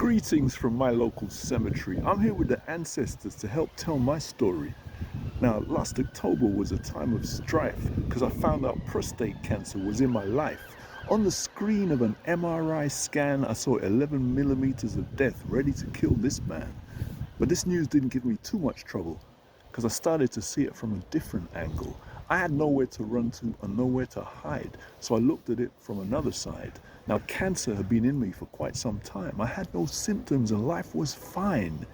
Greetings from my local cemetery. I'm here with the ancestors to help tell my story. Now, last October was a time of strife because I found out prostate cancer was in my life. On the screen of an MRI scan, I saw 11 millimeters of death ready to kill this man. But this news didn't give me too much trouble because I started to see it from a different angle. I had nowhere to run to and nowhere to hide, so I looked at it from another side. Now, cancer had been in me for quite some time. I had no symptoms and life was fine.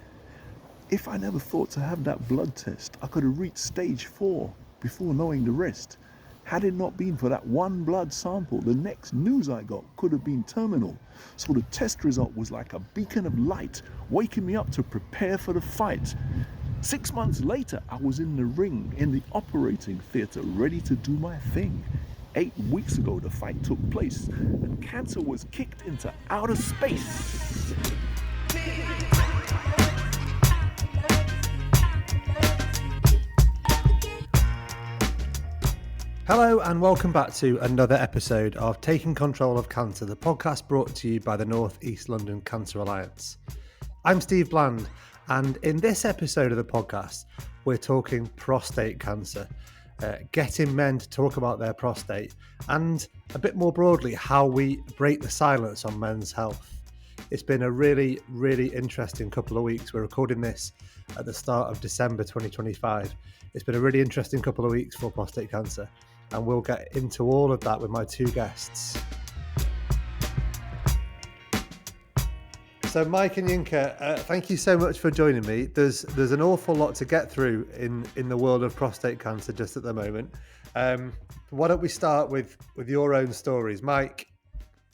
If I never thought to have that blood test, I could have reached stage 4 before knowing the rest. Had it not been for that one blood sample, the next news I got could have been terminal. So the test result was like a beacon of light, waking me up to prepare for the fight. 6 months later, I was in the ring, in the operating theatre, ready to do my thing. 8 weeks ago, the fight took place, and cancer was kicked into outer space. Hello and welcome back to another episode of Taking Control of Cancer, the podcast brought to you by the North East London Cancer Alliance. I'm Steve Bland, and in this episode of the podcast, we're talking prostate cancer, getting men to talk about their prostate, and a bit more broadly, how we break the silence on men's health. It's been a really, really interesting couple of weeks. We're recording this at the start of December 2025. It's been a really interesting couple of weeks for prostate cancer, and we'll get into all of that with my two guests. So Mike and Yinka, thank you so much for joining me. There's an awful lot to get through in the world of prostate cancer just at the moment. Why don't we start with your own stories? Mike,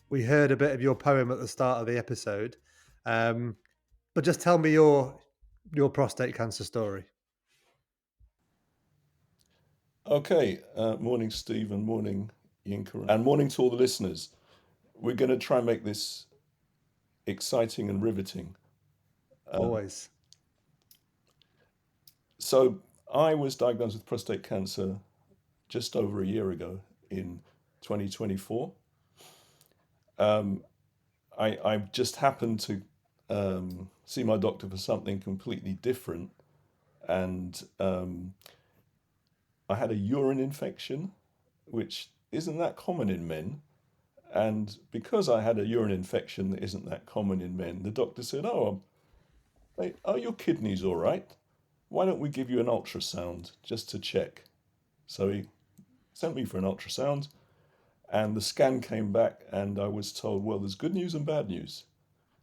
we heard a bit of your poem at the start of the episode, but just tell me your prostate cancer story. Okay, morning Steve and morning Yinka and morning to all the listeners. We're going to try and make this exciting and riveting. Always. So I was diagnosed with prostate cancer just over a year ago in 2024. I just happened to see my doctor for something completely different, and I had a urine infection, which isn't that common in men. And because I had a urine infection that isn't that common in men, the doctor said, "Oh, are your kidneys all right? Why don't we give you an ultrasound just to check?" So he sent me for an ultrasound, and the scan came back, and I was told, well, there's good news and bad news.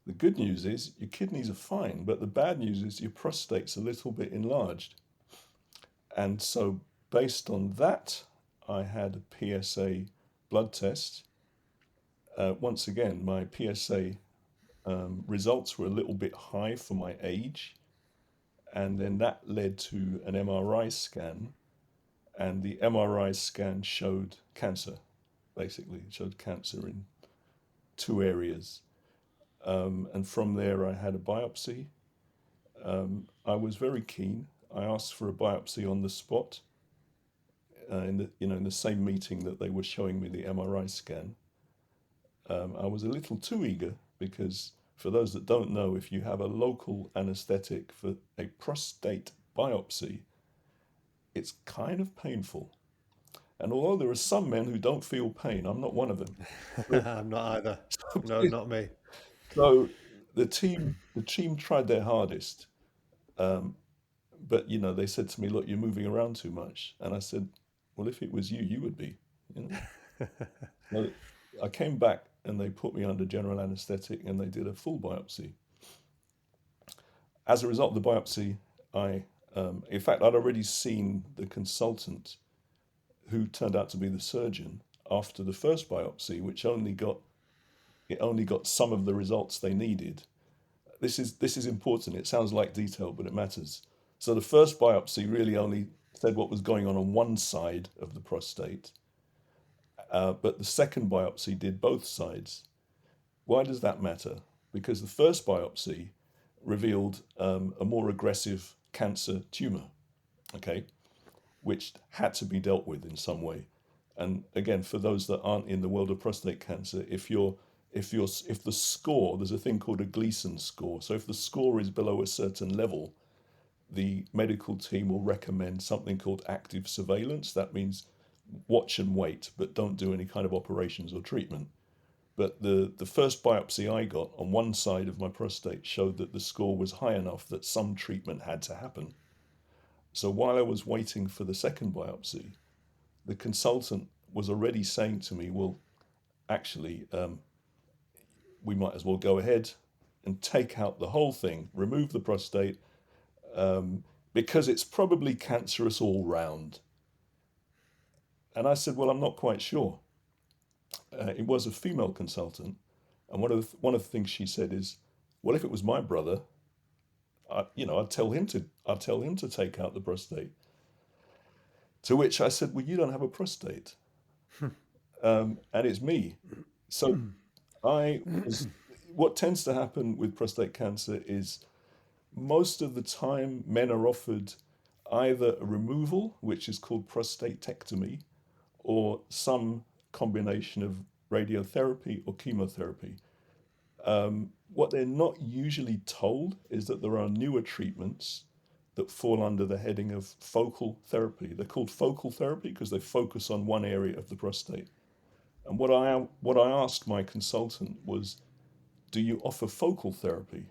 The good news is your kidneys are fine, but the bad news is your prostate's a little bit enlarged. And so based on that, I had a PSA blood test. Once again, my PSA results were a little bit high for my age. And then that led to an MRI scan. And the MRI scan showed cancer, basically. It showed cancer in 2 areas. And from there, I had a biopsy. I was very keen. I asked for a biopsy on the spot in the same meeting that they were showing me the MRI scan. I was a little too eager because, for those that don't know, if you have a local anesthetic for a prostate biopsy, it's kind of painful. And although there are some men who don't feel pain, I'm not one of them. I'm not either. No, not me. So the team tried their hardest, but they said to me, "Look, you're moving around too much." And I said, "Well, if it was you, you would be." So I came back and they put me under general anesthetic and they did a full biopsy. As a result of the biopsy, in fact, I'd already seen the consultant who turned out to be the surgeon after the first biopsy, which only got some of the results they needed. This is important. It sounds like detail, but it matters. So the first biopsy really only said what was going on one side of the prostate, but the second biopsy did both sides. Why does that matter? Because the first biopsy revealed a more aggressive cancer tumor, okay, which had to be dealt with in some way. And again, for those that aren't in the world of prostate cancer, if if the score, there's a thing called a Gleason score. So if the score is below a certain level, the medical team will recommend something called active surveillance. That means watch and wait, but don't do any kind of operations or treatment. But the first biopsy I got on one side of my prostate showed that the score was high enough that some treatment had to happen. So while I was waiting for the second biopsy, the consultant was already saying to me, well, actually, we might as well go ahead and take out the whole thing, remove the prostate, because it's probably cancerous all round. And I said, well, I'm not quite sure. It was a female consultant. And one of the things she said is, well, if it was my brother, I'd tell him to take out the prostate. To which I said, well, you don't have a prostate, and it's me. So I was. What tends to happen with prostate cancer is most of the time men are offered either a removal, which is called prostatectomy, or some combination of radiotherapy or chemotherapy. What they're not usually told is that there are newer treatments that fall under the heading of focal therapy. They're called focal therapy because they focus on one area of the prostate. And what I asked my consultant was, do you offer focal therapy?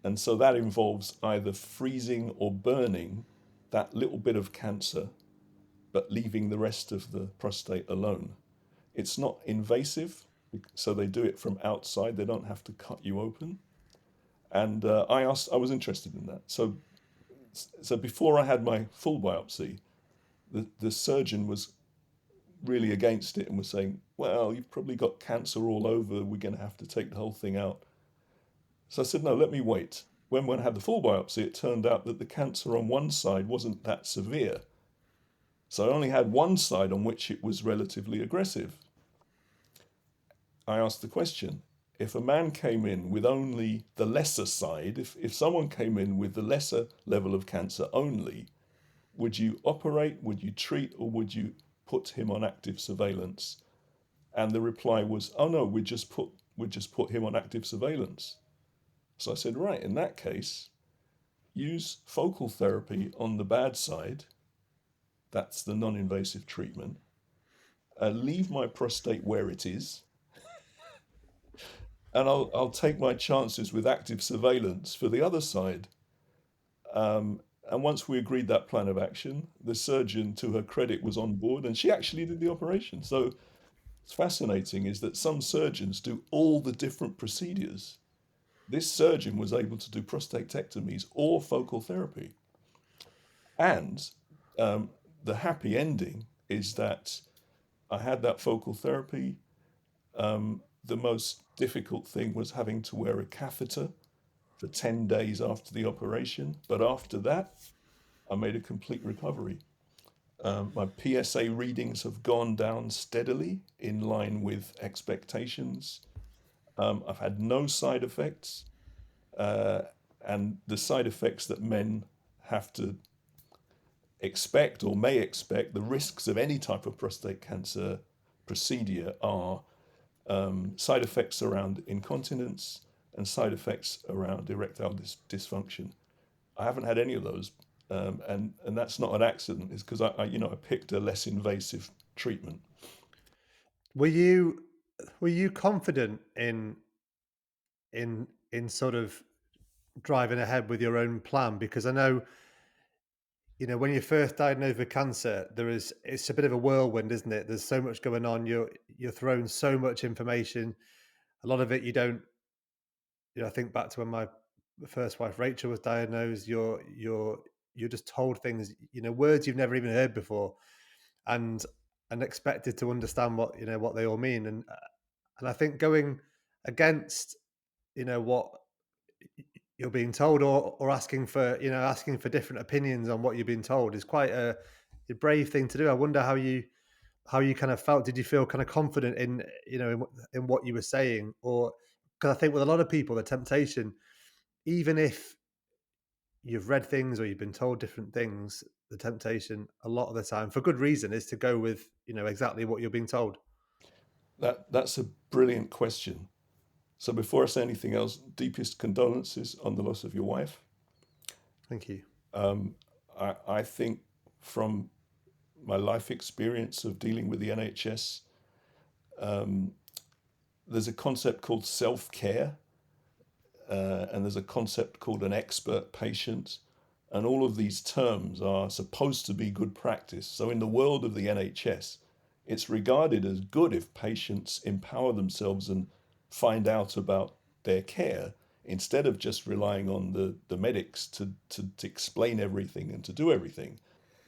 And so that involves either freezing or burning that little bit of cancer, but leaving the rest of the prostate alone. It's not invasive, so they do it from outside. They don't have to cut you open. And I was interested in that. So before I had my full biopsy, the surgeon was really against it and was saying, well, you've probably got cancer all over. We're going to have to take the whole thing out. So I said, no, let me wait. When I had the full biopsy, it turned out that the cancer on one side wasn't that severe. So I only had one side on which it was relatively aggressive. I asked the question, if a man came in with only the lesser side, if someone came in with the lesser level of cancer only, would you operate, would you treat, or would you put him on active surveillance? And the reply was, oh no, we'd just put him on active surveillance. So I said, right, in that case, use focal therapy on the bad side. That's the non-invasive treatment. Leave my prostate where it is, and I'll take my chances with active surveillance for the other side. And once we agreed that plan of action, the surgeon, to her credit, was on board, and she actually did the operation. So what's fascinating is that some surgeons do all the different procedures. This surgeon was able to do prostatectomies or focal therapy. And the happy ending is that I had that focal therapy. The most difficult thing was having to wear a catheter for 10 days after the operation. But after that, I made a complete recovery. My PSA readings have gone down steadily in line with expectations. I've had no side effects. And the side effects that men have to expect or may expect, the risks of any type of prostate cancer procedure are side effects around incontinence and side effects around erectile dysfunction. I haven't had any of those, and that's not an accident. It's because I picked a less invasive treatment. Were you confident in sort of driving ahead with your own plan? Because I know, when you're first diagnosed with cancer, it's a bit of a whirlwind, isn't it? There's so much going on. You're thrown so much information. A lot of it you don't. I think back to when my first wife Rachel was diagnosed. You're just told things, words you've never even heard before, and expected to understand what they all mean. And I think going against what you're being told, or asking for different opinions on what you've been told, is quite a brave thing to do. I wonder how you kind of felt. Did you feel kind of confident in what you were saying? Or because I think with a lot of people, the temptation, even if you've read things or you've been told different things, the temptation a lot of the time, for good reason, is to go with exactly what you're being told. That's a brilliant question. So before I say anything else, deepest condolences on the loss of your wife. Thank you. Um, I think from my life experience of dealing with the NHS, um, there's a concept called self-care, and there's a concept called an expert patient. And all of these terms are supposed to be good practice. So in the world of the NHS, it's regarded as good if patients empower themselves and find out about their care instead of just relying on the medics to explain everything and to do everything.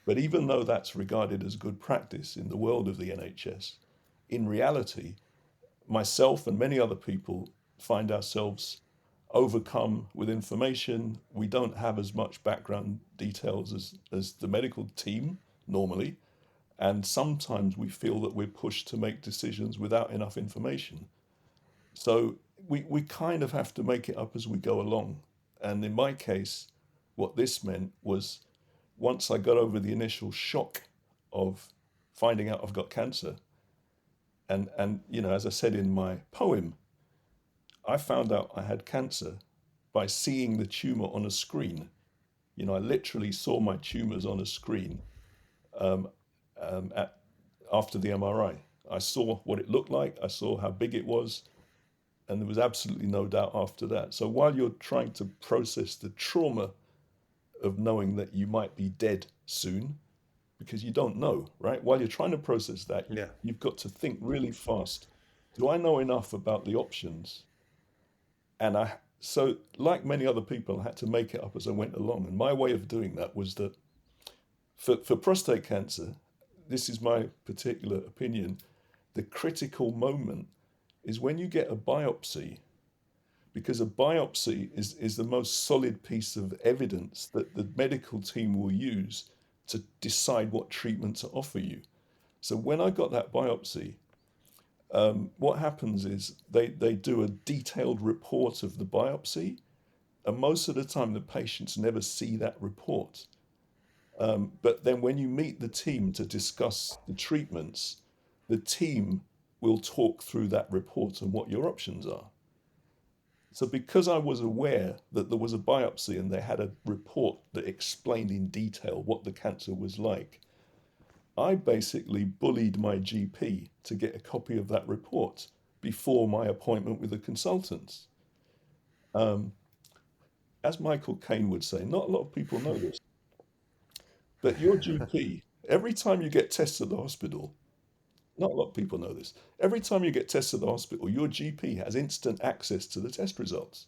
But even though that's regarded as good practice in the world of the NHS, in reality, myself and many other people find ourselves overcome with information. We don't have as much background details as the medical team normally. And sometimes we feel that we're pushed to make decisions without enough information. So we kind of have to make it up as we go along. And in my case, what this meant was once I got over the initial shock of finding out I've got cancer, and as I said in my poem, I found out I had cancer by seeing the tumor on a screen. I literally saw my tumors on a screen um, at, after the MRI. I saw what it looked like, I saw how big it was, and there was absolutely no doubt after that. So while you're trying to process the trauma of knowing that you might be dead soon, because you don't know, right? While you're trying to process that, Yeah. you've got to think really fast. Do I know enough about the options? And so like many other people, I had to make it up as I went along. And my way of doing that was that for prostate cancer, this is my particular opinion, the critical moment is when you get a biopsy, because a biopsy is the most solid piece of evidence that the medical team will use to decide what treatment to offer you. So when I got that biopsy, what happens is they do a detailed report of the biopsy, and most of the time the patients never see that report. But then when you meet the team to discuss the treatments, the team will talk through that report and what your options are. So because I was aware that there was a biopsy and they had a report that explained in detail what the cancer was like, I basically bullied my GP to get a copy of that report before my appointment with the consultants. Um, as Michael Caine would say, not a lot of people know this, but your GP, every time you get tested at the hospital, not a lot of people know this, every time you get tested at the hospital, your GP has instant access to the test results.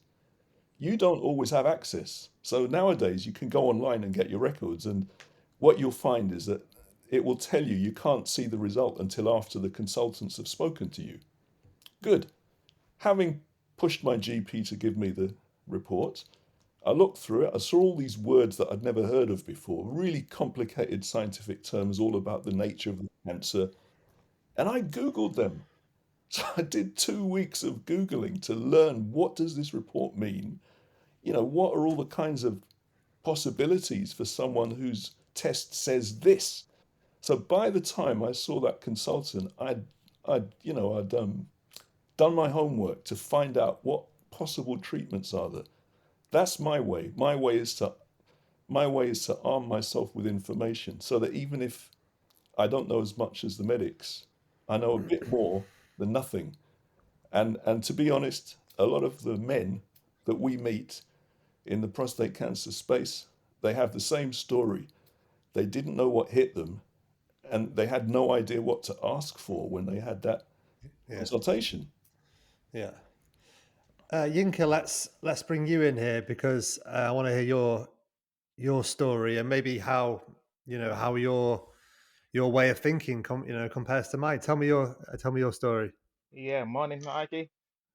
You don't always have access. So nowadays you can go online and get your records, and what you'll find is that it will tell you can't see the result until after the consultants have spoken to you. Good. Having pushed my GP to give me the report, I looked through it. I saw all these words that I'd never heard of before, really complicated scientific terms all about the nature of the cancer, and I Googled them. So I did 2 weeks of Googling to learn what does this report mean? What are all the kinds of possibilities for someone whose test says this? So by the time I saw that consultant, I'd done my homework to find out what possible treatments are there. That's my way. My way is to arm myself with information so that even if I don't know as much as the medics, I know a bit more than nothing. And to be honest, a lot of the men that we meet in the prostate cancer space, they have the same story. They didn't know what hit them, and they had no idea what to ask for when they had that Yeah. consultation. Yeah. Yinka, let's bring you in here because I want to hear your story and maybe how your way of thinking compares to mine. Tell me your story. Yeah, morning, Mikey.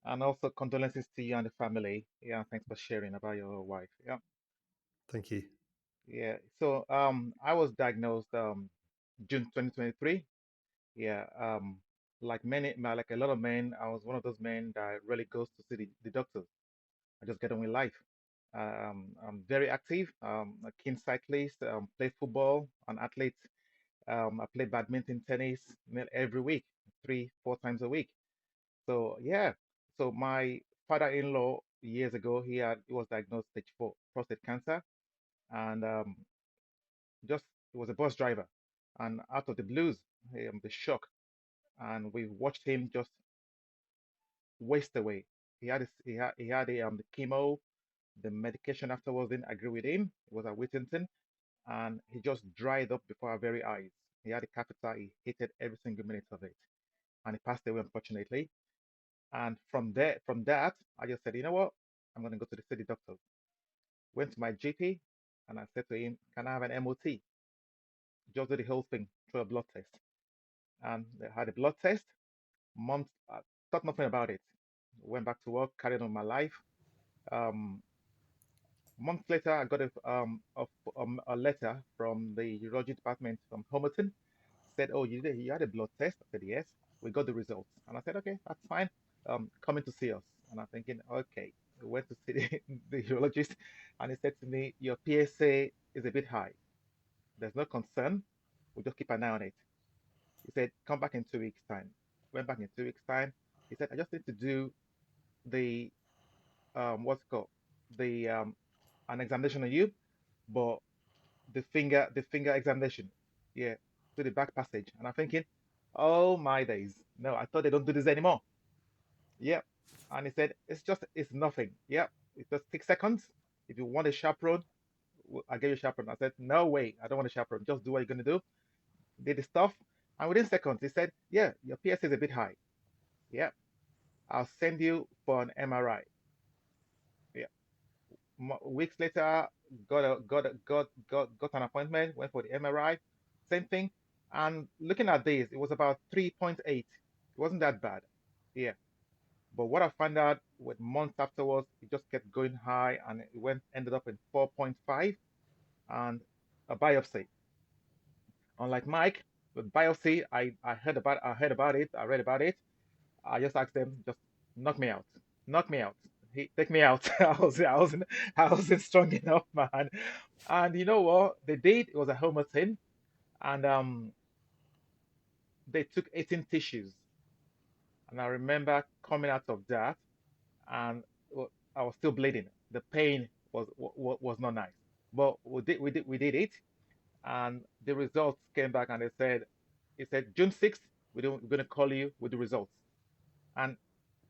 And also condolences to you and the family. Yeah, thanks for sharing about your wife. Yeah. Thank you. Yeah. So I was diagnosed June 2023. Yeah. Like a lot of men, I was one of those men that really goes to see the doctors. I just get on with life. I'm very active, a keen cyclist, play football, an athlete. I play badminton, tennis every week, 3, 4 times a week. So yeah, so my father-in-law years ago, he was diagnosed stage 4 prostate cancer, and just he was a bus driver, and out of the blues, the shock, and we watched him just waste away. He had the chemo, the medication afterwards didn't agree with him. It was at Whittington, and he just dried up before our very eyes. He had a catheter. He hated every single minute of it, and he passed away unfortunately. And from that, I just said, you know what? I'm going to go to the city doctor. Went to my GP, and I said to him, can I have an MOT? Just do the whole thing through a blood test. And they had a blood test. Months, thought nothing about it. Went back to work, carried on my life. Um, Months later, I got a letter from the urology department from Homerton. Said, "Oh, you had a blood test?" I said, "Yes." We got the results, and I said, "Okay, that's fine. Coming to see us." And I'm thinking, "Okay." We went to see the urologist, and he said to me, "Your PSA is a bit high. There's no concern. We'll just keep an eye on it." He said, "Come back in 2 weeks' time." Went back in 2 weeks' time. He said, "I just need to do the what's it called the an examination on you, but the finger examination, yeah, to the back passage." And I'm thinking, oh my days, no, I thought they don't do this anymore. Yeah. And he said, it's nothing. Yeah, it just takes seconds. If you want a chaperone, I'll give you a chaperone. I said, no way, I don't want a chaperone. Just do what you're gonna do. Did the stuff, and within seconds he said, yeah, your PSA is a bit high. Yeah, I'll send you for an MRI. Yeah. Weeks later, got an appointment, went for the MRI, same thing. And looking at this, it was about 3.8. It wasn't that bad. Yeah. But what I found out with months afterwards, it just kept going high, and it ended up in 4.5, and a biopsy. Unlike Mike, with biopsy, I heard about it, I read about it. I just asked them, just knock me out, knock me out. Take me out. I wasn't strong enough, man. And you know what they did? It was a Homer thing, and they took 18 tissues, and I remember coming out of that, and I was still bleeding. The pain was not nice, but we did it, and the results came back, and it said June 6th, we're going to call you with the results. And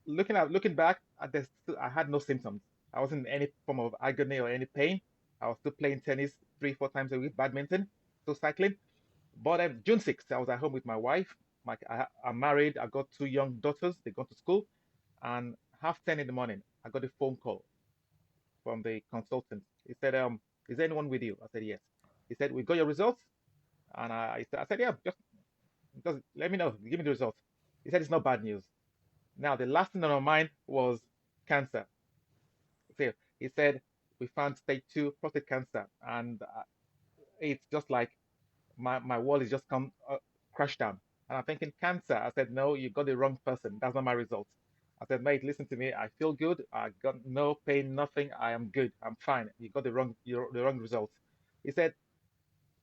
looking back at this, I had no symptoms. I wasn't in any form of agony or any pain. I was still playing tennis 3, 4 times a week, badminton, still cycling. But June 6th, I was at home with my wife. I'm married. I got 2 young daughters. They go to school. And 9:30 in the morning, I got a phone call from the consultant. He said, "Is there anyone with you?" I said, "Yes." He said, "We got your results." And I said, "Yeah, just let me know. Give me the results." He said, "It's not bad news." Now, the last thing on our mind was cancer. So he said, "We found stage 2 prostate cancer." And it's just like my wall is just come crashed down. And I'm thinking, cancer. I said, "No, you got the wrong person. That's not my results." I said, "Mate, listen to me. I feel good. I got no pain, nothing. I am good. I'm fine. You got the wrong results." He said,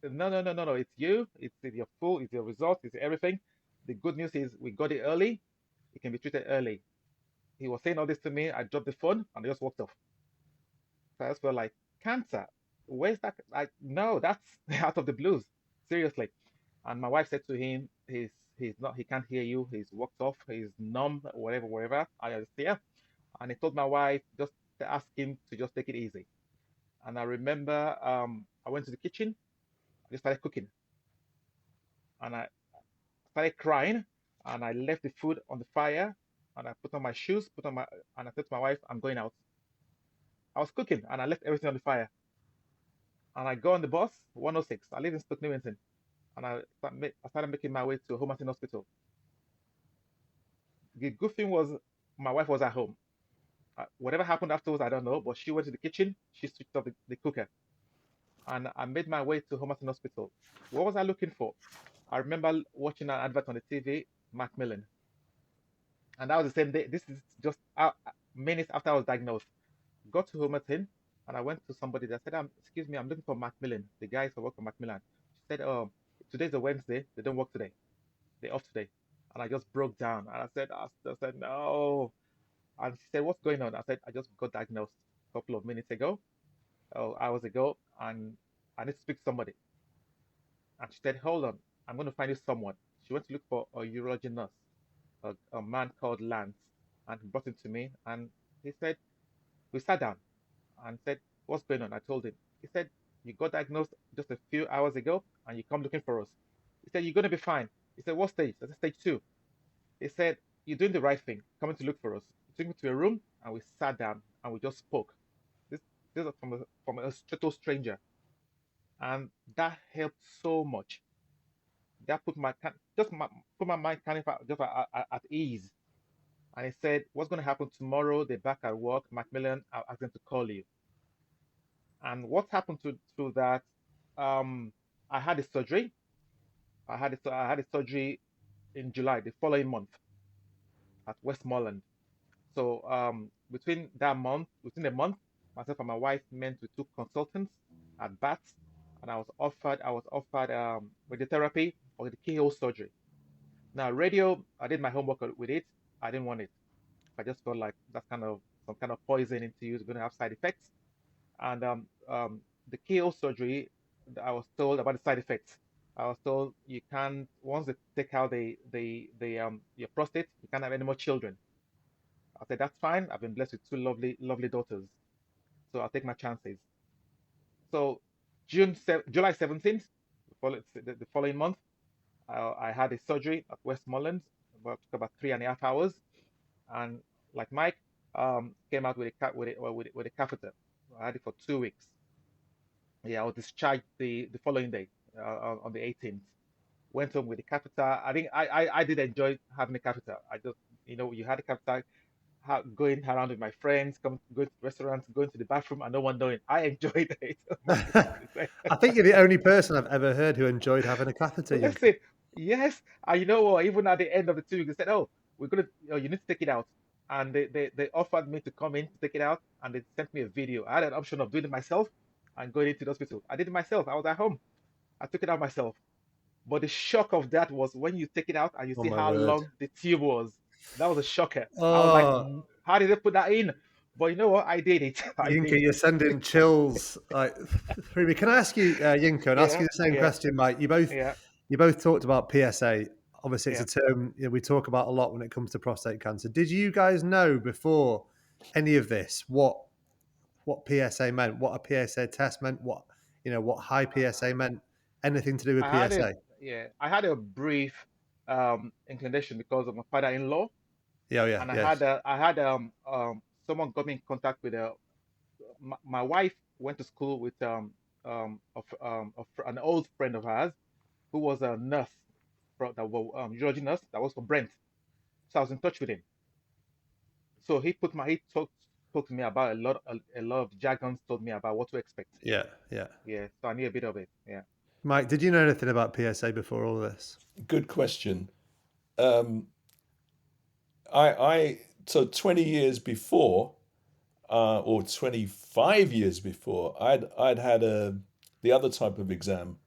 "No, no, no, no, no. It's you. It's your full. It's your results. It's everything. The good news is we got it early. It can be treated early." He was saying all this to me. I dropped the phone and I just walked off. So I just felt like, cancer. Where's that? Like, no, that's out of the blues. Seriously. And my wife said to him, he's not, he can't hear you. He's walked off. He's numb, whatever, whatever. I just, yeah. And he told my wife just to ask him to just take it easy. And I remember I went to the kitchen. I just started cooking, and I started crying. And I left the food on the fire, and I put on my shoes, and I said to my wife, "I'm going out." I was cooking, and I left everything on the fire. And I go on the bus, 106. I live in Stoke Newington, and I started making my way to Homerton Hospital. The good thing was my wife was at home. Whatever happened afterwards, I don't know, but she went to the kitchen, she switched off the cooker, and I made my way to Homerton Hospital. What was I looking for? I remember watching an advert on the TV, Macmillan, and that was the same day. This is just minutes after I was diagnosed. Got to Homerton, and I went to somebody that said, "Excuse me, I'm looking for Macmillan." The guys who work for Macmillan. She said, "Oh." today's a Wednesday. They don't work today. They're off today. And I just broke down. And I said, no. And she said, what's going on? I said, I just got diagnosed a couple of minutes ago, hours ago, and I need to speak to somebody. And she said, hold on, I'm going to find you someone. She went to look for a urology nurse, a man called Lance, and he brought him to me. And he said, we sat down and said, what's going on? I told him. He said, you got diagnosed just a few hours ago, and you come looking for us. He said, you're going to be fine. He said, what stage? I said, stage 2. He said, you're doing the right thing, coming to look for us. He took me to a room, and we sat down, and we just spoke. This, this is from a total stranger. And that helped so much. That put my mind kind of just at ease. And he said, what's going to happen tomorrow? They're back at work. Macmillan, I'll ask them to call you. And what happened through that? I had a surgery. I had a surgery in July, the following month at Westmoreland. So within a month, myself and my wife met with 2 consultants at Bats, and I was offered radiotherapy or the keyhole surgery. Now radio, I did my homework with it. I didn't want it. I just felt like that's kind of some kind of poison into you. It's going to have side effects. And the keyhole surgery, I was told about the side effects. I was told you can't once they take out the your prostate, you can't have any more children. I said that's fine. I've been blessed with 2 lovely daughters, so I'll take my chances. So July 17th, the following month, I had a surgery at Westmoreland, about 3.5 hours, and like Mike, came out with a catheter. I had it for 2 weeks. Yeah, I was discharged the following day, on the 18th. Went home with the catheter. I did enjoy having a catheter. I just, you had a catheter, going around with my friends, going to restaurants, going to the bathroom, and no one knowing. I enjoyed it. I think you're the only person I've ever heard who enjoyed having a catheter, Yinka. Listen, yes, and you know what? Even at the end of the 2 weeks, they said, "Oh, we're gonna, you need to take it out," and they offered me to come in to take it out, and they sent me a video. I had an option of doing it myself and going into the hospital. I did it myself. I was at home. I took it out myself. But the shock of that was when you take it out and you Oh see my how word. long the tube was. That was a shocker. I was like, Oh, how did they put that in? But you know what? I did it. I Yinka, did you're it. sending chills like through me. Can I ask you, Yinka, and ask Yeah, you the same yeah, question, Mike? yeah, You both talked about PSA. Obviously, it's yeah. a term we talk about a lot when it comes to prostate cancer. Did you guys know before any of this what PSA meant, what a PSA test meant, what high PSA meant, anything to do with I had a PSA? yeah, I had a brief inclination because of my father-in-law, Yeah, oh, yeah, and yes, I had someone got me in contact with my wife went to school with of an old friend of hers who was a nurse that was urology nurse that was from Brent. So I was in touch with him. So he talked to me about a lot of jargons, told me about what to expect. yeah, yeah. Yeah, so I knew a bit of it. Yeah. Mike, did you know anything about PSA before all this? Good question. Um, so 20 years before, or 25 years before, I'd had the other type of exam,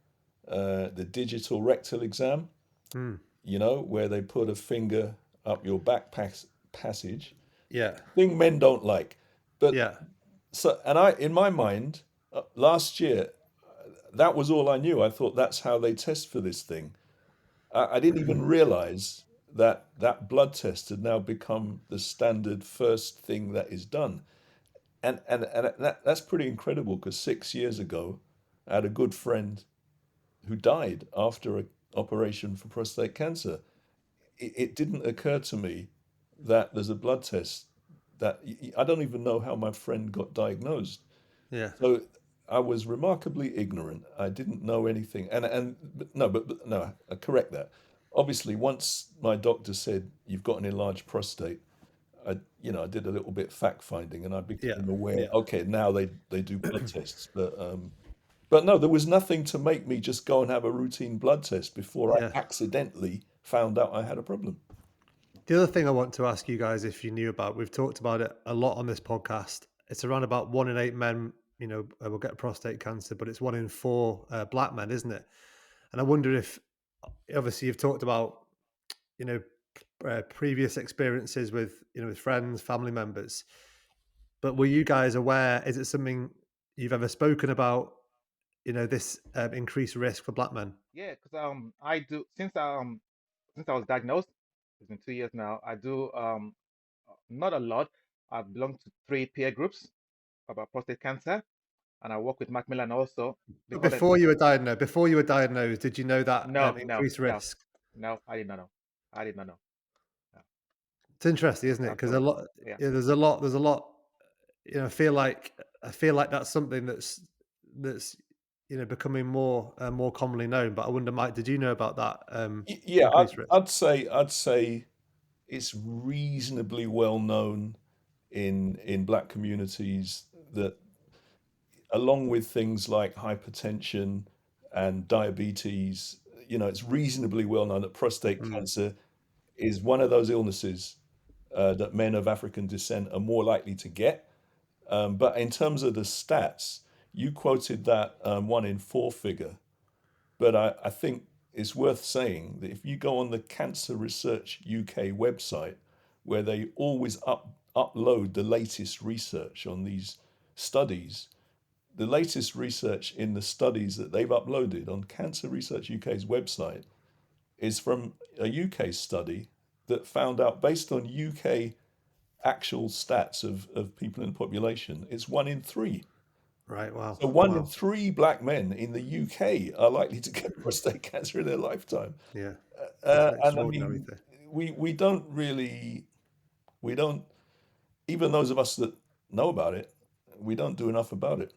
the digital rectal exam, Hmm. where they put a finger up your passage. Yeah, Thing men don't like. But yeah, so, and in my mind, last year, that was all I knew. I thought that's how they test for this thing. I didn't even realize that that blood test had now become the standard first thing that is done. And that's pretty incredible because 6 years ago, I had a good friend who died after an operation for prostate cancer. It didn't occur to me that there's a blood test that I don't even know how my friend got diagnosed. yeah, So I was remarkably ignorant. I didn't know anything. But no, I correct that. Obviously, once my doctor said you've got an enlarged prostate, I did a little bit fact finding and I yeah, became aware. yeah. Okay, now they do blood tests, but no, there was nothing to make me just go and have a routine blood test before Yeah. I accidentally found out I had a problem. The other thing I want to ask you guys, if you knew about, we've talked about it a lot on this podcast. It's around about 1 in 8 men, will get prostate cancer, but it's 1 in 4 black men, isn't it? And I wonder if, obviously, you've talked about, you know, previous experiences with, with friends, family members. But were you guys aware? Is it something you've ever spoken about? This increased risk for black men. Yeah, because I do since I was diagnosed, it's been 2 years now. I do not a lot. I belong to 3 peer groups about prostate cancer, and I work with Macmillan also. They But call it before you were diagnosed, did you know that no, no, increased no, risk? no. I did not know. I did not know. No, It's interesting, isn't it? Because a absolutely. lot, Yeah. there's a lot. I feel like that's something that's becoming more commonly known. But I wonder, Mike, did you know about that Yeah, increased risk? I'd say it's reasonably well known in black communities that along with things like hypertension and diabetes, it's reasonably well known that prostate Mm, cancer is one of those illnesses that men of African descent are more likely to get. But in terms of the stats, you quoted that 1 in 4 figure. But I think it's worth saying that if you go on the Cancer Research UK website, where they always upload the latest research on these studies, the latest research in the studies that they've uploaded on Cancer Research UK's website is from a UK study that found out, based on UK actual stats of people in the population, it's 1 in 3. right. Wow. So one in Wow. three black men in the UK are likely to get prostate cancer in their lifetime. Yeah. It's an And I extraordinary mean, thing. we don't really, we don't, even those of us that know about it, we don't do enough about it.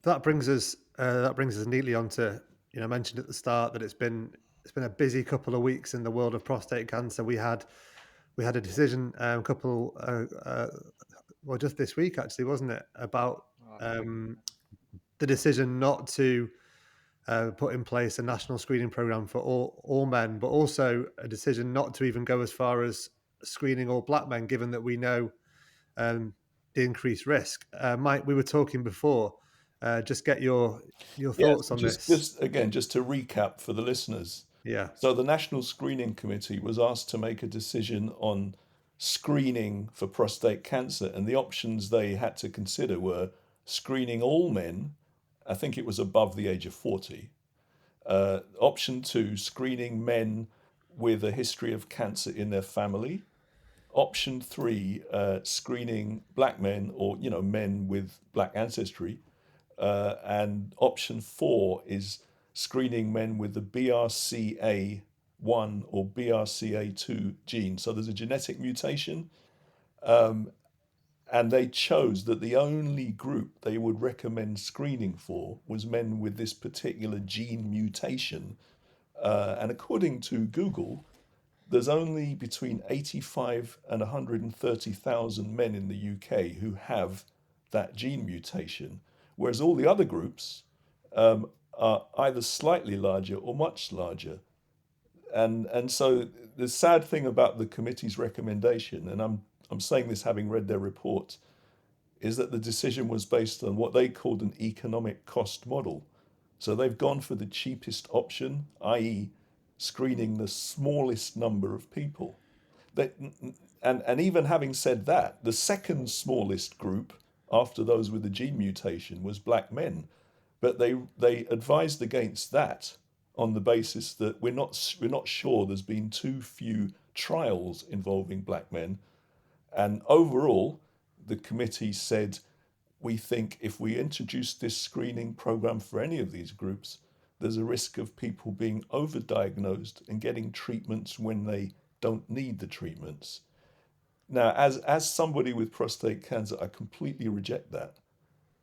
That brings us neatly onto, I mentioned at the start that it's been a busy couple of weeks in the world of prostate cancer. We had a decision, well, just this week actually, wasn't it, about Okay. the decision not to put in place a national screening program for all men, but also a decision not to even go as far as screening all black men, given that we know um, the increased risk. Mike, we were talking before. Just get your Yes, thoughts on this. just again, just to recap for the listeners. Yeah, So the National Screening Committee was asked to make a decision on screening for prostate cancer, and the options they had to consider were screening all men, I think it was above the age of 40. Option two, screening men with a history of cancer in their family. Option three, screening black men or men with black ancestry. And option four is screening men with the BRCA1 or BRCA2 gene. So there's a genetic mutation, and they chose that the only group they would recommend screening for was men with this particular gene mutation. And according to Google, there's only between 85 and 130,000 men in the UK who have that gene mutation, whereas all the other groups are either slightly larger or much larger. And so the sad thing about the committee's recommendation, and I'm saying this having read their report, is that the decision was based on what they called an economic cost model. So they've gone for the cheapest option, i.e., screening the smallest number of people. They, and even having said that, the second smallest group after those with the gene mutation was black men, but they advised against that on the basis that we're not sure there's been too few trials involving black men, and overall, the committee said, we think if we introduce this screening program for any of these groups, there's a risk of people being overdiagnosed and getting treatments when they don't need the treatments. Now, as somebody with prostate cancer, I completely reject that.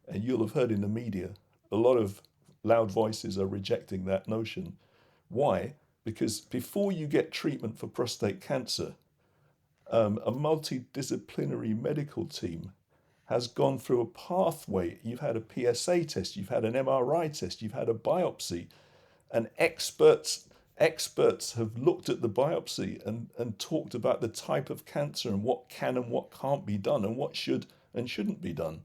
And you'll have heard in the media, a lot of loud voices are rejecting that notion. Why? Because before you get treatment for prostate cancer, a multidisciplinary medical team has gone through a pathway. You've had a PSA test, you've had an MRI test, you've had a biopsy, and experts have looked at the biopsy and talked about the type of cancer and what can and what can't be done and what should and shouldn't be done.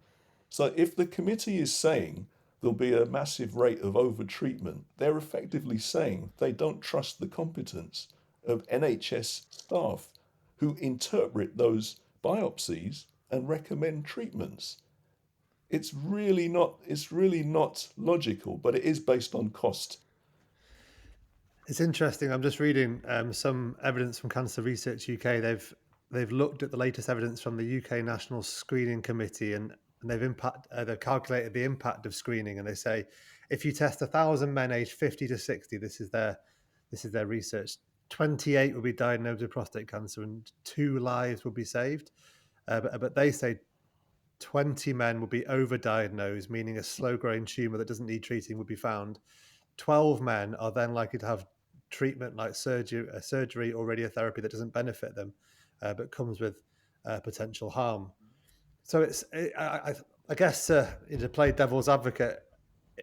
So if the committee is saying there'll be a massive rate of over-treatment. They're effectively saying they don't trust the competence of NHS staff who interpret those biopsies and recommend treatments. It's really not logical, but it is based on cost. It's interesting. I'm just reading some evidence from Cancer Research UK. They've looked at the latest evidence from the UK National Screening Committee, and they've calculated the impact of screening. And they say if you test 1,000 men aged 50 to 60, this is their research. 28 will be diagnosed with prostate cancer, and 2 lives will be saved. But they say 20 men will be overdiagnosed, meaning a slow-growing tumor that doesn't need treating would be found. 12 men are then likely to have treatment like surgery or radiotherapy that doesn't benefit them, but comes with potential harm. So I guess to play devil's advocate,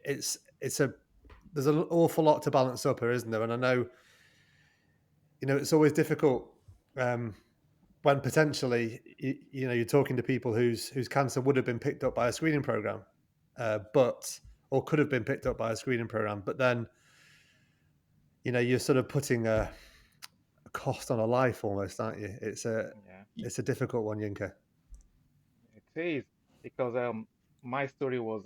there's an awful lot to balance up here, isn't there? And I know, it's always difficult when potentially you're talking to people whose cancer would have been picked up by a screening program, or could have been picked up by a screening program, but then you're sort of putting a cost on a life almost, aren't you? It's a difficult one, Yinka. It is because my story was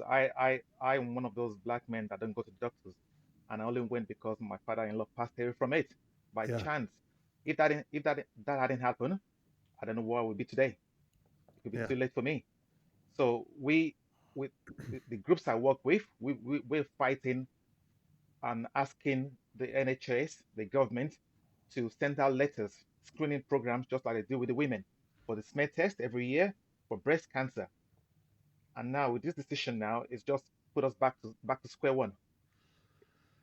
I'm one of those black men that don't go to doctors, and I only went because my father-in-law passed away from it by Yeah. chance. If that hadn't happened, I don't know where I would be today. It could be too late for me. So with the groups I work with, we're fighting and asking the NHS, the government, to send out letters, screening programs, just like they do with the women, for the smear test every year for breast cancer. And now with this decision, now it's just put us back to square one.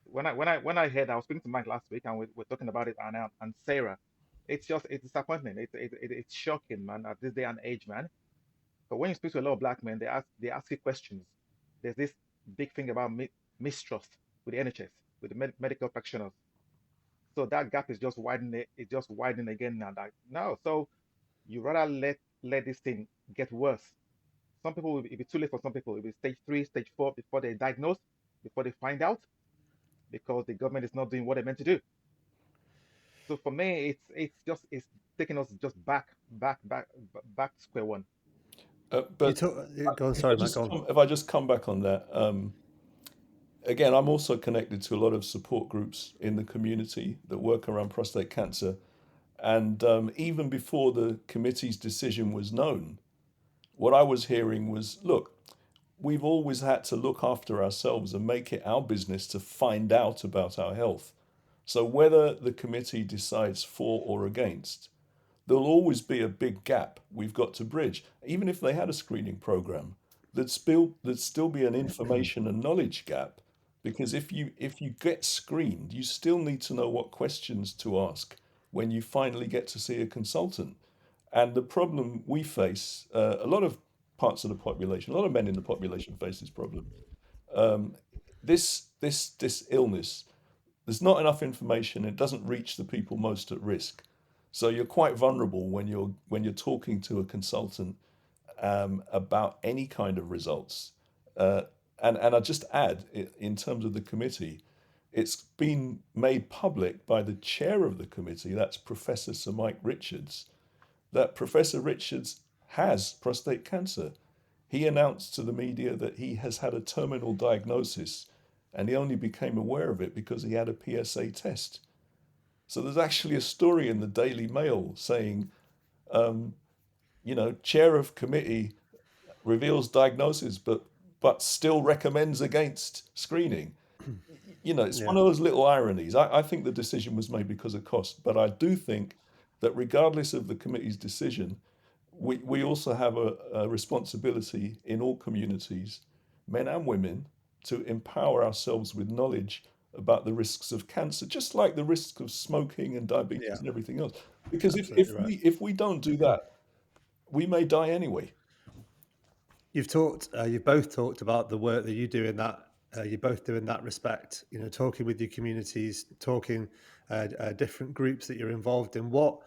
When I heard, I was speaking to Mike last week, and we're talking about it, and Sarah, it's disappointing. It's shocking, man, at this day and age, man. But when you speak to a lot of black men, they ask you questions. There's this big thing about mistrust with the NHS, with the medical practitioners. So that gap is just widening. It's just widening again now. Like, no, so you rather let this thing get worse. Some people it'll be too late for some people. It'll be stage 3, stage 4 before they diagnose, before they find out, because the government is not doing what they're meant to do. So for me, it's taking us just back to square one. But Go on, sorry, Matt, go on. if I just come back on that, again, I'm also connected to a lot of support groups in the community that work around prostate cancer. And even before the committee's decision was known, what I was hearing was, look, we've always had to look after ourselves and make it our business to find out about our health. So whether the committee decides for or against, there'll always be a big gap we've got to bridge. Even if they had a screening program, there'd still be an information and knowledge gap, because if you get screened, you still need to know what questions to ask when you finally get to see a consultant. And the problem we face, a lot of parts of the population, a lot of men in the population face this problem. This illness, there's not enough information. It doesn't reach the people most at risk. So you're quite vulnerable when you're talking to a consultant about any kind of results. And I just add, in terms of the committee, it's been made public by the chair of the committee, that's Professor Sir Mike Richards, that Professor Richards has prostate cancer. He announced to the media that he has had a terminal diagnosis, and he only became aware of it because he had a PSA test. So there's actually a story in the Daily Mail saying, chair of committee reveals diagnosis, but still recommends against screening. It's one of those little ironies. I think the decision was made because of cost, but I do think that regardless of the committee's decision, we also have a responsibility in all communities, men and women, to empower ourselves with knowledge about the risks of cancer, just like the risks of smoking and diabetes and everything else. Because if we don't do that, we may die anyway. You've both talked about the work that you do in that. You both do in that respect. Talking with your communities, talking different groups that you're involved in. What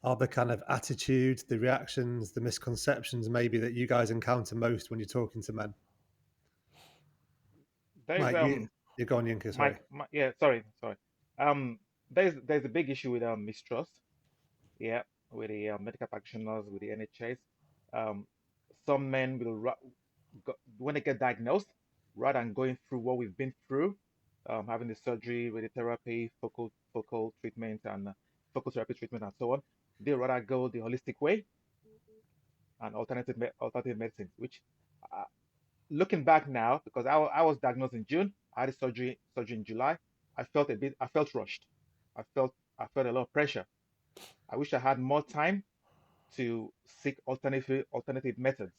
are the kind of attitudes, the reactions, the misconceptions maybe that you guys encounter most when you're talking to men? there's Mike, you go on, Yinka, sorry. yeah, sorry. Um, there's a big issue with mistrust. Yeah, with the medical practitioners, with the NHS. Um, some men will when they get diagnosed, rather than going through what we've been through, having the surgery, radiotherapy, focal treatment, and focal therapy treatment, and so on, they rather go the holistic way and alternative medicines. Which, uh, looking back now, because I was diagnosed in June, I had a surgery in July. I felt rushed. I felt a lot of pressure. I wish I had more time to seek alternative methods.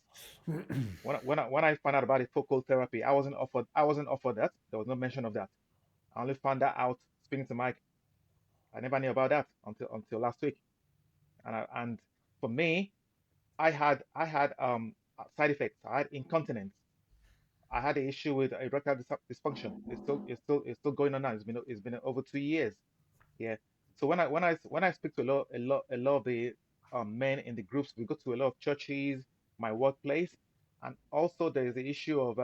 When I found out about the focal therapy, I wasn't offered that. There was no mention of that. I only found that out speaking to Mike. I never knew about that until last week. And for me, I had side effects. I had incontinence. I had an issue with erectile dysfunction. It's still going on now. It's been over 2 years. Yeah. So when I speak to a lot of the men in the groups, we go to a lot of churches, my workplace, and also there is the issue of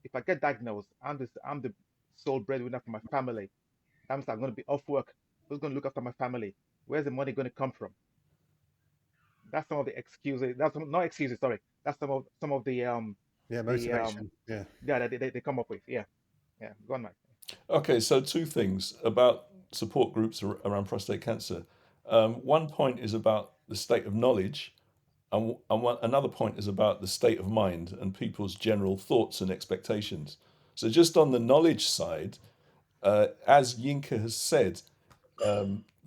if I get diagnosed, I'm the sole breadwinner for my family. That means I'm going to be off work. Who's going to look after my family? Where's the money going to come from? That's some of the excuses. Not excuses. Sorry. That's some of Yeah, the motivation. Yeah. yeah that they come up with. Yeah. Yeah. Go on, Mike. Okay, so two things about support groups around prostate cancer. One point is about the state of knowledge, and another point is about the state of mind and people's general thoughts and expectations. So, just on the knowledge side, as Yinka has said,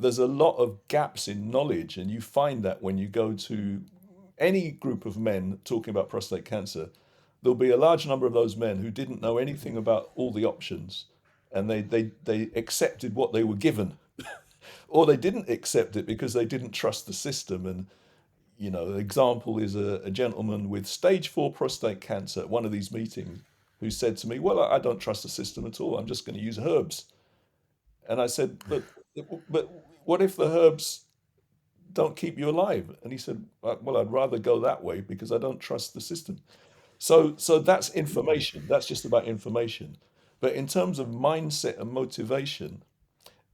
there's a lot of gaps in knowledge, and you find that when you go to any group of men talking about prostate cancer, there'll be a large number of those men who didn't know anything about all the options, and they accepted what they were given, or they didn't accept it because they didn't trust the system. And the example is a gentleman with stage 4 prostate cancer at one of these meetings who said to me, "Well, I don't trust the system at all. I'm just going to use herbs." And I said, but what if the herbs don't keep you alive? And he said, "Well, I'd rather go that way because I don't trust the system." So that's information. That's just about information. But in terms of mindset and motivation,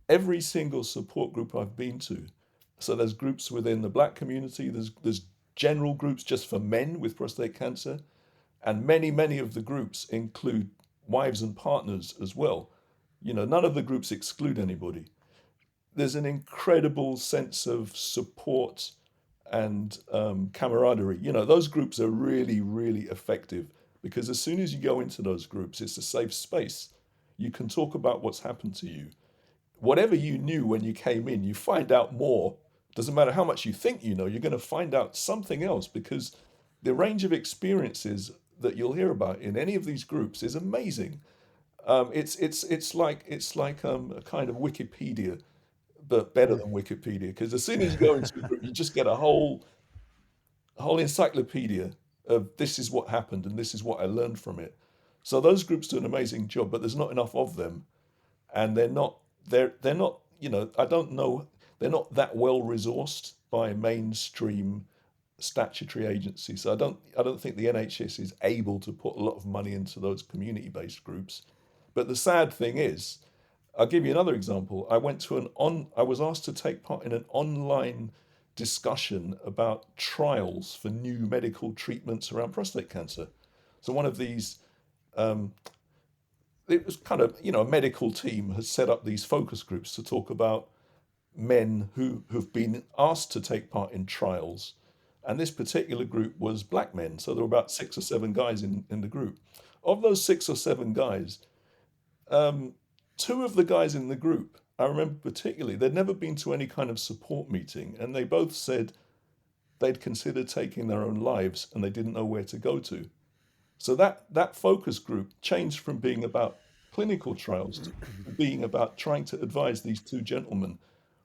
every single support group I've been to, so there's groups within the black community, there's general groups just for men with prostate cancer, and many of the groups include wives and partners as well. None of the groups exclude anybody. There's an incredible sense of support and camaraderie. Those groups are really, really effective because as soon as you go into those groups, it's a safe space. You can talk about what's happened to you. Whatever you knew when you came in, you find out more. Doesn't matter how much you think you know, you're going to find out something else because the range of experiences that you'll hear about in any of these groups is amazing. It's like a kind of Wikipedia, but better than Wikipedia, because as soon as you go into a group, you just get a whole encyclopedia of this is what happened and this is what I learned from it. So those groups do an amazing job, but there's not enough of them, and they're not I don't know, they're not that well resourced by mainstream statutory agencies. So I don't think the NHS is able to put a lot of money into those community-based groups. But the sad thing is, I'll give you another example. I was asked to take part in an online discussion about trials for new medical treatments around prostate cancer. So one of these, it was kind of, a medical team has set up these focus groups to talk about men who've been asked to take part in trials. And this particular group was black men. So there were about 6 or 7 guys in the group. Of those 6 or 7 guys, um, 2 of the guys in the group, I remember particularly, they'd never been to any kind of support meeting, and they both said they'd considered taking their own lives and they didn't know where to go to. So that focus group changed from being about clinical trials to being about trying to advise these 2 gentlemen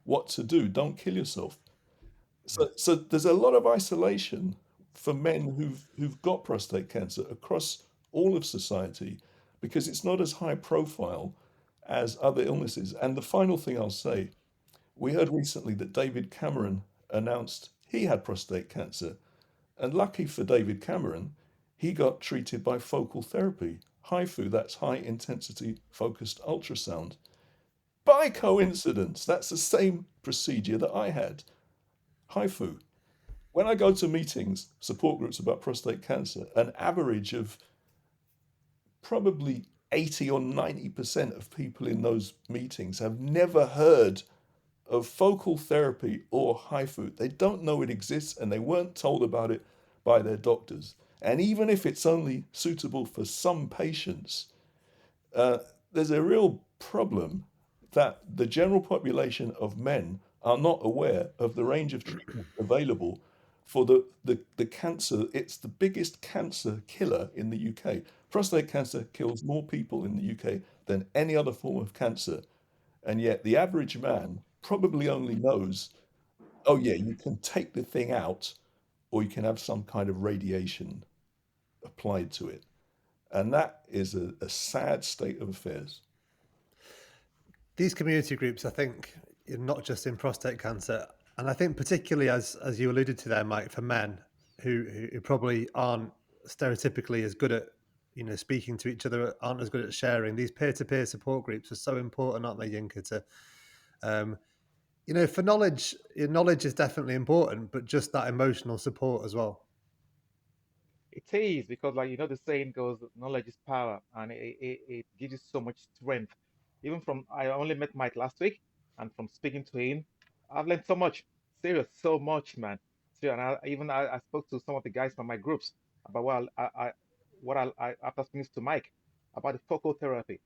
what to do. Don't kill yourself. So there's a lot of isolation for men who've got prostate cancer across all of society because it's not as high profile as other illnesses. And the final thing I'll say, we heard recently that David Cameron announced he had prostate cancer. And lucky for David Cameron, he got treated by focal therapy. HIFU, that's high intensity focused ultrasound. By coincidence, that's the same procedure that I had, HIFU. When I go to meetings, support groups about prostate cancer, an average of probably 80 or 90% of people in those meetings have never heard of focal therapy or HIFU. They don't know it exists and they weren't told about it by their doctors. And even if it's only suitable for some patients, uh, there's a real problem that the general population of men are not aware of the range of treatment available for the cancer. It's the biggest cancer killer in the UK. Prostate cancer kills more people in the UK than any other form of cancer. And yet the average man probably only knows, oh yeah, you can take the thing out or you can have some kind of radiation applied to it. And that is a sad state of affairs. These community groups, I think, not just in prostate cancer, and I think particularly as you alluded to there, Mike, for men who probably aren't stereotypically as good at speaking to each other, aren't as good at sharing. These peer-to-peer support groups are so important, aren't they, Yinka? For knowledge, knowledge is definitely important, but just that emotional support as well. It is because, like, the saying goes, knowledge is power, and it gives you so much strength. Even from, I only met Mike last week, and from speaking to him, I've learned so much. Serious, so much, man. Serious, and I spoke to some of the guys from my groups about after speaking to Mike about the focal therapy.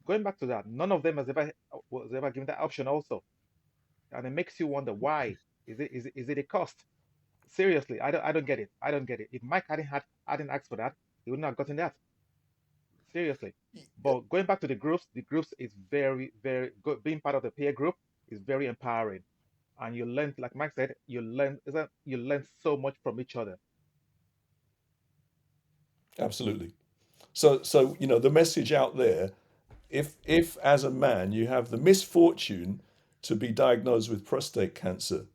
Going back to that, none of them was ever given that option also, and it makes you wonder why. Is it a cost? Seriously, I don't get it. I don't get it. If Mike hadn't asked for that, he wouldn't have gotten that. Seriously. But going back to the groups is very, very good. Being part of the peer group is very empowering. And you learn, like Mike said, you learn so much from each other. Absolutely. So the message out there, if as a man you have the misfortune to be diagnosed with prostate cancer,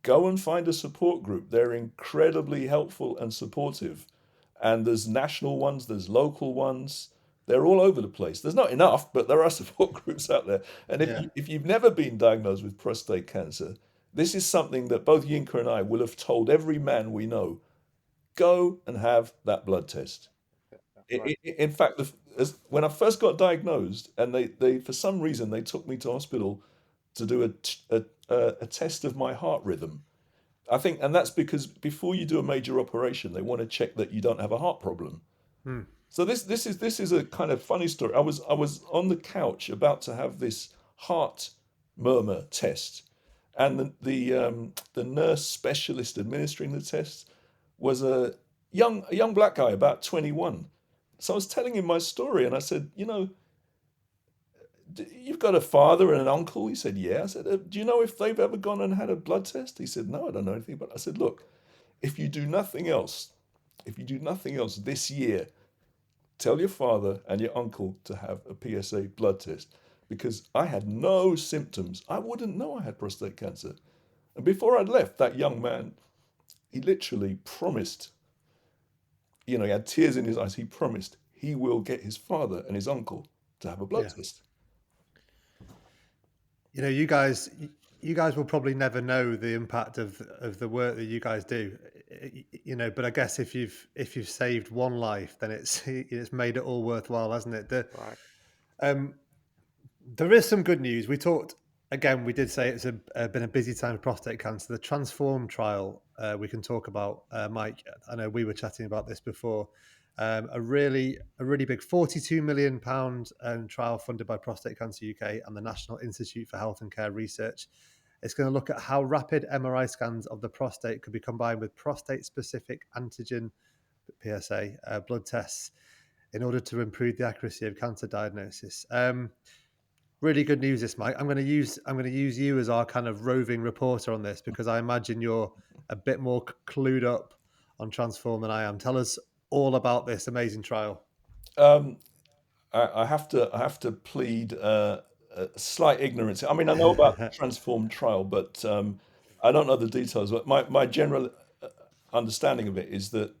go and find a support group. They're incredibly helpful and supportive. And there's national ones, there's local ones. They're all over the place. There's not enough, but there are support groups out there. And Yeah. if you've never been diagnosed with prostate cancer, this is something that both Yinka and I will have told every man we know. Go and have that blood test. That's right. In fact, when I first got diagnosed, and they for some reason they took me to hospital to do a test of my heart rhythm. I think, and that's because before you do a major operation, they want to check that you don't have a heart problem. Hmm. So this is a kind of funny story. I was on the couch about to have this heart murmur test, and the nurse specialist administering the test was a young black guy about 21. So I was telling him my story, and I said, you've got a father and an uncle. He said, yeah. I said, do you know if they've ever gone and had a blood test? He said, no, I don't know anything about it. I said, look, if you do nothing else, this year, tell your father and your uncle to have a PSA blood test, because I had no symptoms. I wouldn't know I had prostate cancer. And before I'd left, that young man, he literally promised, he had tears in his eyes. He promised he will get his father and his uncle to have a blood Yeah. test. You guys will probably never know the impact of the work that you guys do. But I guess if you've saved one life, then it's made it all worthwhile, hasn't it? Right. There is some good news. We talked again. We did say it's been a busy time for prostate cancer. The Transform trial we can talk about, Mike. I know we were chatting about this before. A really big £42 million trial funded by Prostate Cancer UK and the National Institute for Health and Care Research. It's going to look at how rapid MRI scans of the prostate could be combined with prostate-specific antigen PSA blood tests in order to improve the accuracy of cancer diagnosis. Really good news, this, Mike. I'm going to use you as our kind of roving reporter on this, because I imagine you're a bit more clued up on Transform than I am. Tell us all about this amazing trial. Um, I have to plead a slight ignorance. I mean, I know about the Transform trial, but I don't know the details. But my general understanding of it is that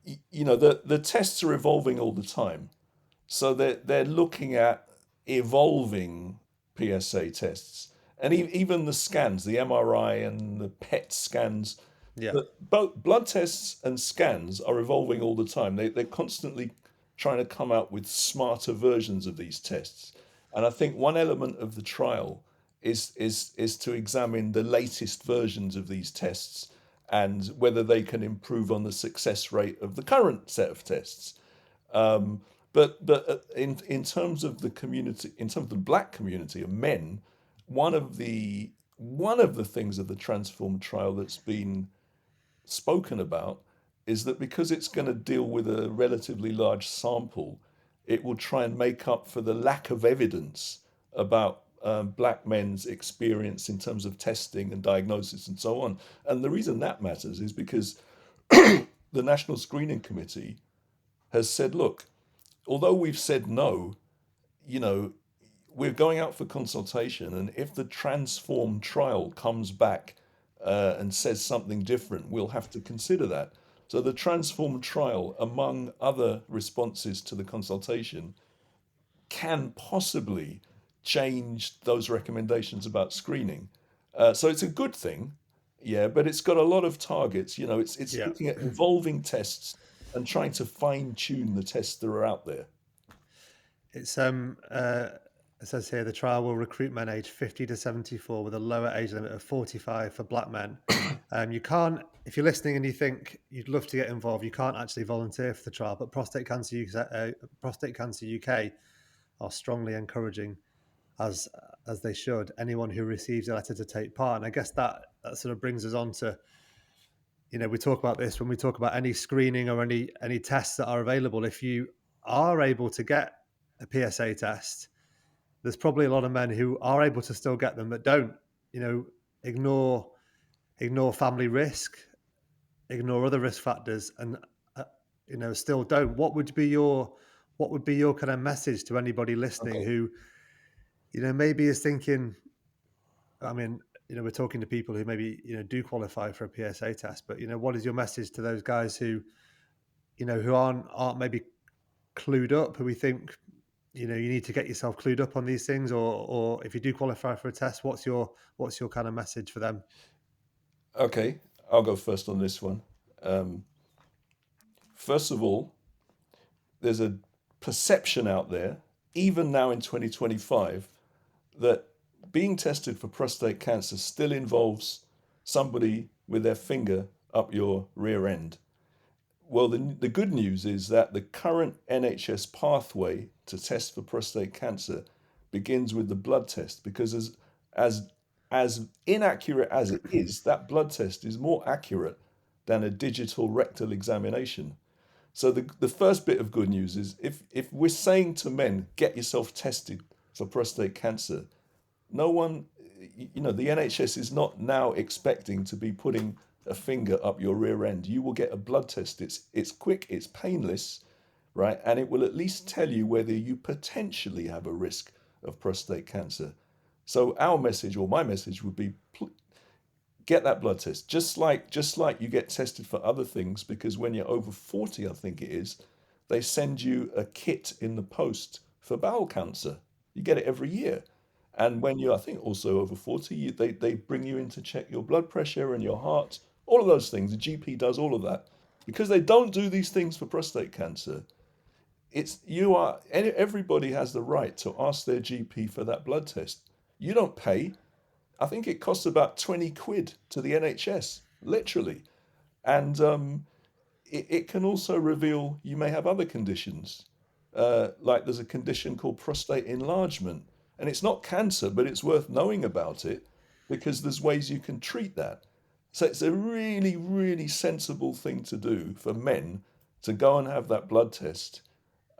the tests are evolving all the time. So they're looking at evolving PSA tests, and even the scans, the MRI and the PET scans. Yeah. Both blood tests and scans are evolving all the time. They're constantly trying to come out with smarter versions of these tests. And I think one element of the trial is to examine the latest versions of these tests and whether they can improve on the success rate of the current set of tests. Um, but in terms of the community, in terms of the black community of men, one of the one of the things of the Transform trial that's been spoken about is that because it's going to deal with a relatively large sample, it will try and make up for the lack of evidence about black men's experience in terms of testing and diagnosis and so on. And the reason that matters is because the National Screening Committee has said, look, although we've said no, you know, we're going out for consultation, and if the Transform trial comes back and says something different, we'll have to consider that. So the Transform trial, among other responses to the consultation, can possibly change those recommendations about screening. So it's a good thing, yeah, but it's got a lot of targets. It's Yeah. looking at evolving tests and trying to fine tune the tests that are out there. It's it says here the trial will recruit men aged 50 to 74 with a lower age limit of 45 for black men. You can't, if you're listening and you think you'd love to get involved, you can't actually volunteer for the trial. But Prostate Cancer UK are strongly encouraging, as they should, anyone who receives a letter to take part. And I guess that sort of brings us on to, we talk about this when we talk about any screening or any tests that are available. If you are able to get a PSA test, there's probably a lot of men who are able to still get them that don't. Ignore family risk, ignore other risk factors, and still don't. What would be your kind of message to anybody listening Okay. who maybe is thinking, I mean, we're talking to people who maybe do qualify for a PSA test, but what is your message to those guys who who aren't maybe clued up, who we think you need to get yourself clued up on these things, or if you do qualify for a test, what's your kind of message for them? Okay, I'll go first on this one. Um, First of all, there's a perception out there, even now in 2025, that being tested for prostate cancer still involves somebody with their finger up your rear end. Well, the good news is that the current NHS pathway to test for prostate cancer begins with the blood test, because as as inaccurate as it is, that blood test is more accurate than a digital rectal examination. So the first bit of good news is, if we're saying to men, get yourself tested for prostate cancer, no one, the NHS is not now expecting to be putting a finger up your rear end. You will get a blood test. It's quick, it's painless, right? And it will at least tell you whether you potentially have a risk of prostate cancer. So our message, or my message, would be, get that blood test. Just like you get tested for other things, because when you're over 40, I think it is, they send you a kit in the post for bowel cancer. You get it every year. And when you're, I think, also over 40, they bring you in to check your blood pressure and your heart, all of those things. The GP does all of that. Because they don't do these things for prostate cancer, everybody has the right to ask their GP for that blood test. You don't pay. I think it costs about 20 quid to the NHS, literally. And it can also reveal you may have other conditions. Like there's a condition called prostate enlargement. And it's not cancer, but it's worth knowing about it because there's ways you can treat that. So it's a really, really sensible thing to do for men to go and have that blood test.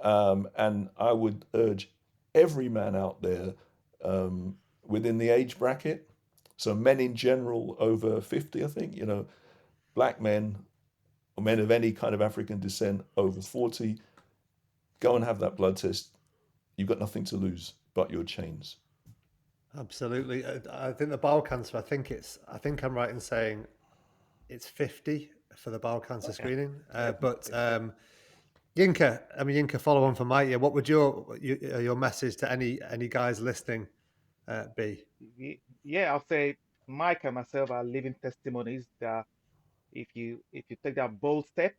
And I would urge every man out there within the age bracket, so men in general over 50, I think, black men or men of any kind of African descent over 40, go and have that blood test. You've got nothing to lose but your chains. Absolutely. I think the bowel cancer, I think I'm right in saying it's 50 for the bowel cancer Okay. screening. But Yinka, follow on from Mike. Yeah, what would your message to any guys listening be? Yeah, I'll say Mike and myself are living testimonies that if you take that bold step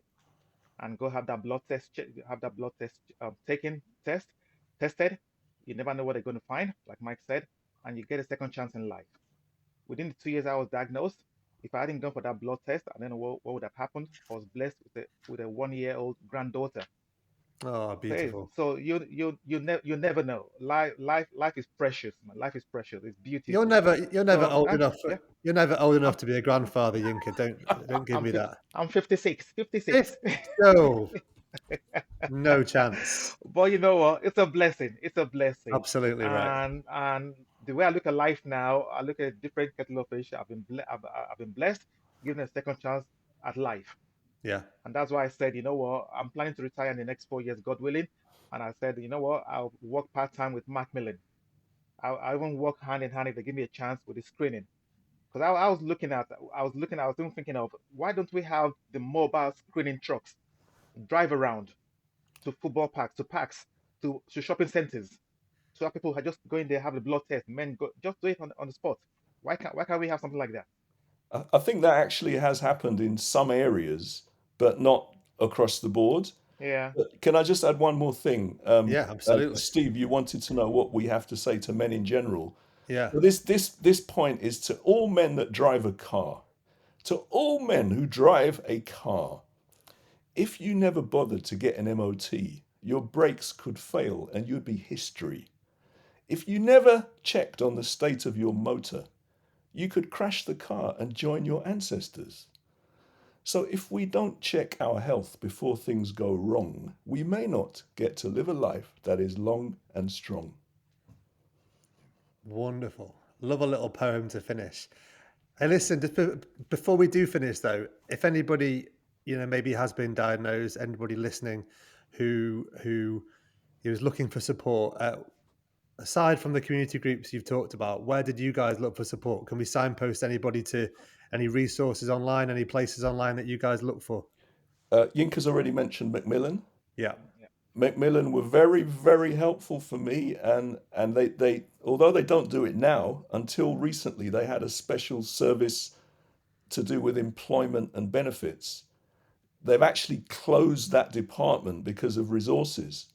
and go have that blood test, have that blood test tested, you never know what they're going to find, like Mike said, and you get a second chance in life. Within the 2 years I was diagnosed, if I hadn't gone for that blood test, I don't know what would have happened. I was blessed with a 1 year old granddaughter. Oh, Okay, beautiful. so you never know. Life is precious, man. Life is precious. It's You're beautiful. never So old enough. yeah, You're never old enough I'm to be a grandfather, Yinka. Don't give I'm me 50, that. I'm 56, 56. If so, no chance. But you know what? It's a blessing. It's a blessing. Absolutely right. And the way I look at life now, I look at a different kettle of fish. I've been blessed, given a second chance at life. Yeah. And that's why I said, you know what, I'm planning to retire in the next 4 years, God willing. And I said, you know what, I'll work part-time with Macmillan. I even work hand in hand if they give me a chance with the screening. Because I was even thinking of why don't we have the mobile screening trucks drive around to football parks, to parks, to shopping centers, to have people who are just going there, have a blood test, men go just do it on the spot. Why can't we have something like that? I think that actually has happened in some areas, but not across the board. Yeah. But can I just add one more thing? Yeah, absolutely. Steve, you wanted to know what we have to say to men in general. Yeah. Well, this point is to all men that drive a car, to all men who drive a car. If you never bothered to get an MOT, your brakes could fail and you'd be history. If you never checked on the state of your motor, you could crash the car and join your ancestors. So if we don't check our health before things go wrong, we may not get to live a life that is long and strong. Wonderful. Love a little poem to finish. Hey, listen, just before we do finish though, if anybody, maybe has been diagnosed, anybody listening who is looking for support, aside from the community groups you've talked about, where did you guys look for support? Can we signpost anybody to any resources online, any places online that you guys look for? Yinka's already mentioned Macmillan. Yeah. Yeah. Macmillan were very, very helpful for me, and they although they don't do it now, until recently they had a special service to do with employment and benefits. They've actually closed that department because of resources.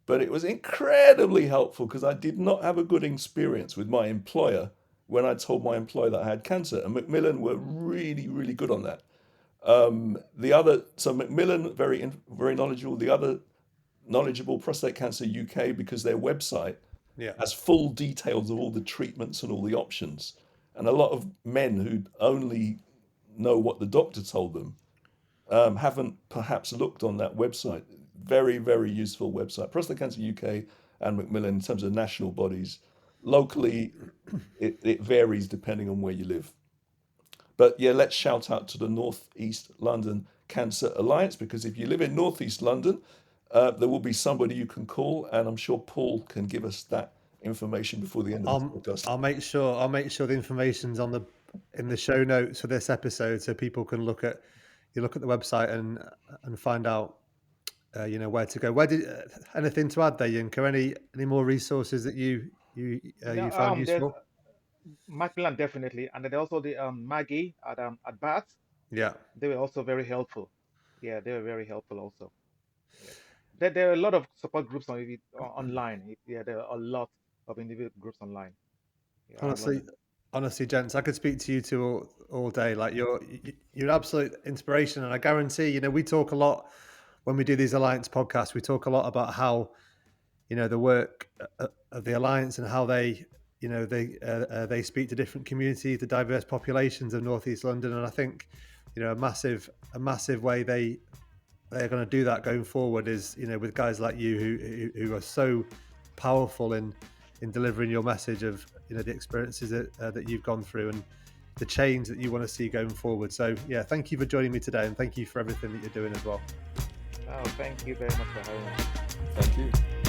But it was incredibly helpful because I did not have a good experience with my employer when I told my employer that I had cancer. And Macmillan were really, really good on that. So Macmillan, very knowledgeable. The other knowledgeable, Prostate Cancer UK, because their website Yeah. has full details of all the treatments and all the options. And a lot of men who only know what the doctor told them haven't perhaps looked on that website. Very, very useful website. Prostate Cancer UK and Macmillan in terms of national bodies. Locally, it varies depending on where you live. But yeah, let's shout out to the North East London Cancer Alliance, because if you live in North East London, there will be somebody you can call, and I'm sure Paul can give us that information before the end of the podcast. I'll make sure the information's in the show notes for this episode, so people can look at the website and find out where to go. Where did anything to add there, Yinka? Any more resources that you found There's useful? Macmillan definitely, and then also the Maggie at Bath. Yeah. They were also very helpful. Yeah, they were very helpful also. Yeah. There are a lot of support groups online. Yeah, there are a lot of individual groups online. Yeah, out of London. Honestly, gents, I could speak to you two all day. Like you're an absolute inspiration, and I guarantee, we talk a lot when we do these Alliance podcasts. We talk a lot about how, the work of the Alliance and how they, they speak to different communities, the diverse populations of North East London, and I think, a massive way they're going to do that going forward is, with guys like you who are so powerful in delivering your message of, the experiences that you've gone through and the change that you want to see going forward. So yeah, thank you for joining me today, and thank you for everything that you're doing as well. Oh, thank you very much for having me. Thank you.